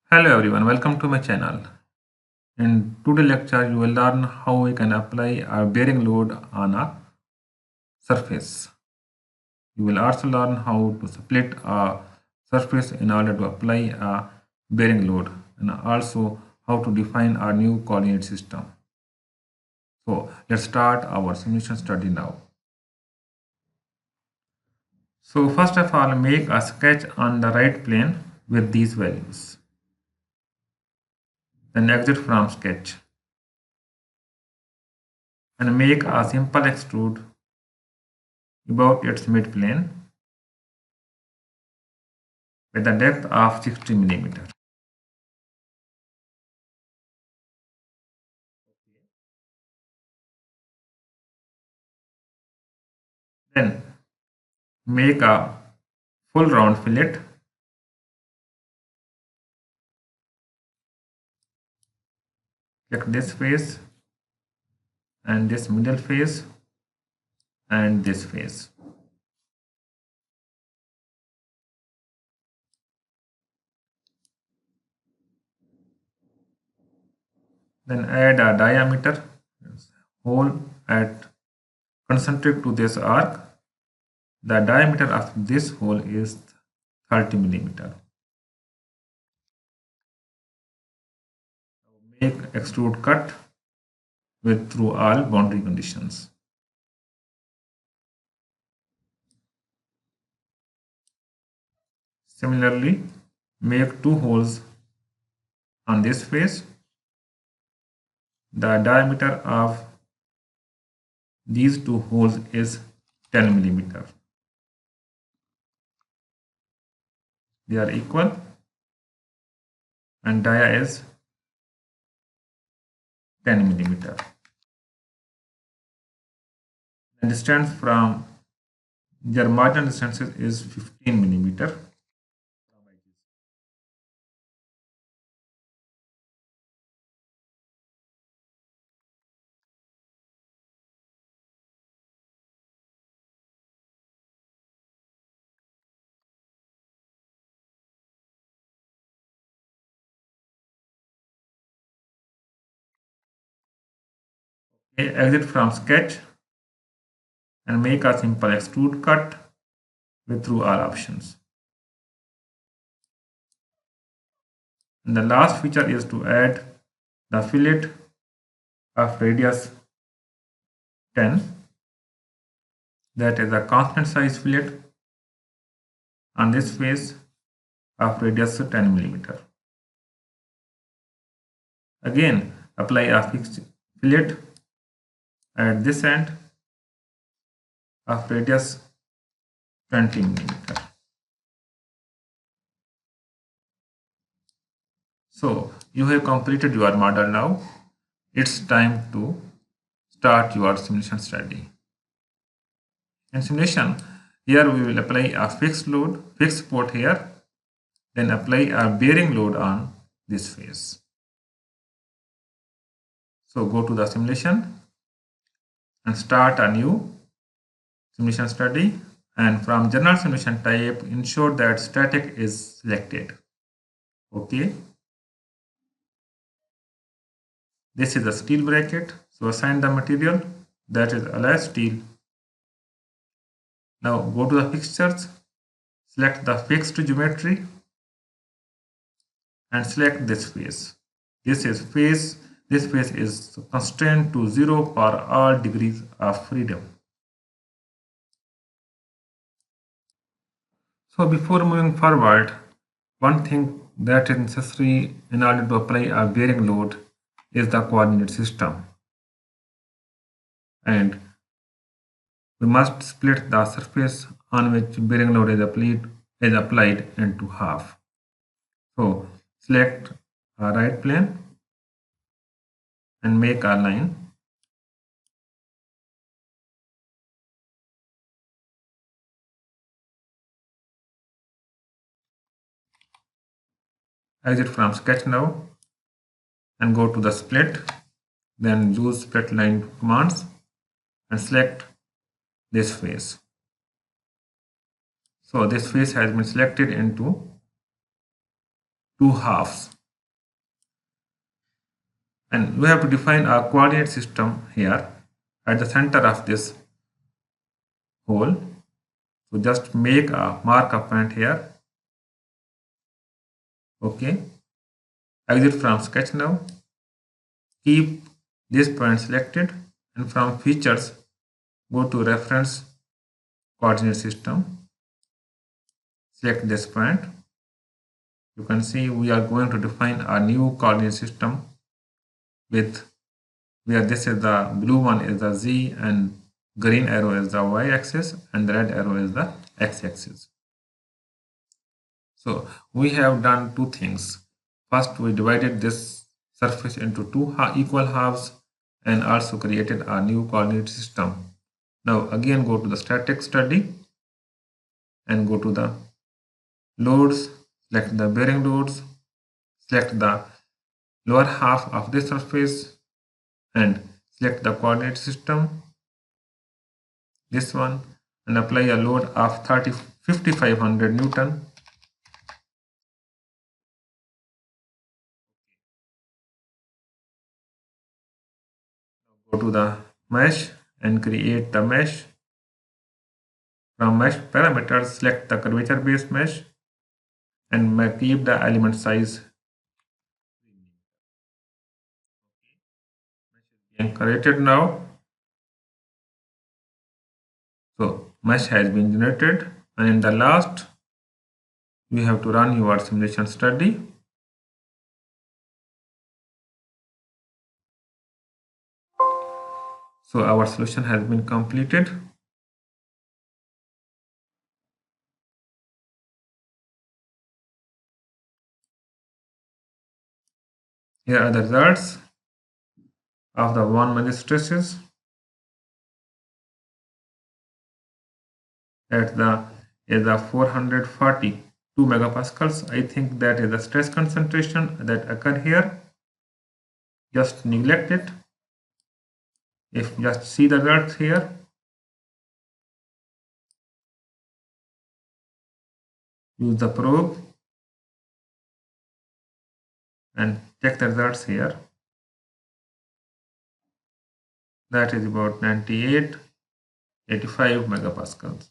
Hello everyone, welcome to my channel. In today's lecture, you will learn how we can apply a bearing load on a surface. You will also learn how to split a surface in order to apply a bearing load and also how to define our new coordinate system. So let's start our simulation study now. So first of all, make a sketch on the right plane with these values. Then exit from sketch and make a simple extrude about its midplane with a depth of 60 millimeter. Then make a full round fillet. Check this face and this middle face and this face. Then add a diameter hole at concentric to this arc. The diameter of this hole is 30 millimeter. Make extrude cut with through all boundary conditions. Similarly, make two holes on this face. The diameter of these two holes is 10 millimeter. They are equal and dia is 10 millimeter. The distance from their marginal distance is 15 millimeter. Okay, exit from sketch and make a simple extrude cut with through all options. And the last feature is to add the fillet of radius 10. That is a constant size fillet on this face of radius 10 millimeter. Again, apply a fixed fillet at this end of radius 20 millimeter. So you have completed your model now. It's time to start your simulation study. In simulation, here we will apply a fixed load, fixed support here, then apply a bearing load on this face. So go to the simulation and start a new simulation study, and from general simulation type ensure that static is selected. Okay. This is a steel bracket, so assign the material, that is alloy steel. Now go to the fixtures, select the fixed geometry and select this face. This face is constrained to 0 for all degrees of freedom. So before moving forward, one thing that is necessary in order to apply a bearing load is the coordinate system. And we must split the surface on which bearing load is applied into half. So select a right plane and make a line. Exit from sketch now and go to the split. Then use split line commands and select this face. So this face has been selected into two halves. And we have to define our coordinate system here at the center of this hole. So just make a mark a point here. Okay. Exit from sketch now. Keep this point selected, and from features go to reference coordinate system. Select this point. You can see we are going to define a new coordinate system with where this is the blue one is the z and green arrow is the y-axis and the red arrow is the x-axis. So we have done two things. First, we divided this surface into two equal halves and also created a new coordinate system. Now again go to the static study and go to the loads, select the bearing loads, select the lower half of this surface and select the coordinate system, this one, and apply a load of 5500 Newton. Go to the mesh and create the mesh. From mesh parameters, select the curvature based mesh and keep the element size being created now. So mesh has been generated, and in the last you have to run your simulation study. So our solution has been completed. Here are the results of the 1 minute stresses at the is the 442 megapascals. I think that is the stress concentration that occur here. Just neglect it. If just see the results here, use the probe and check the results here. That is about 98, 85 megapascals.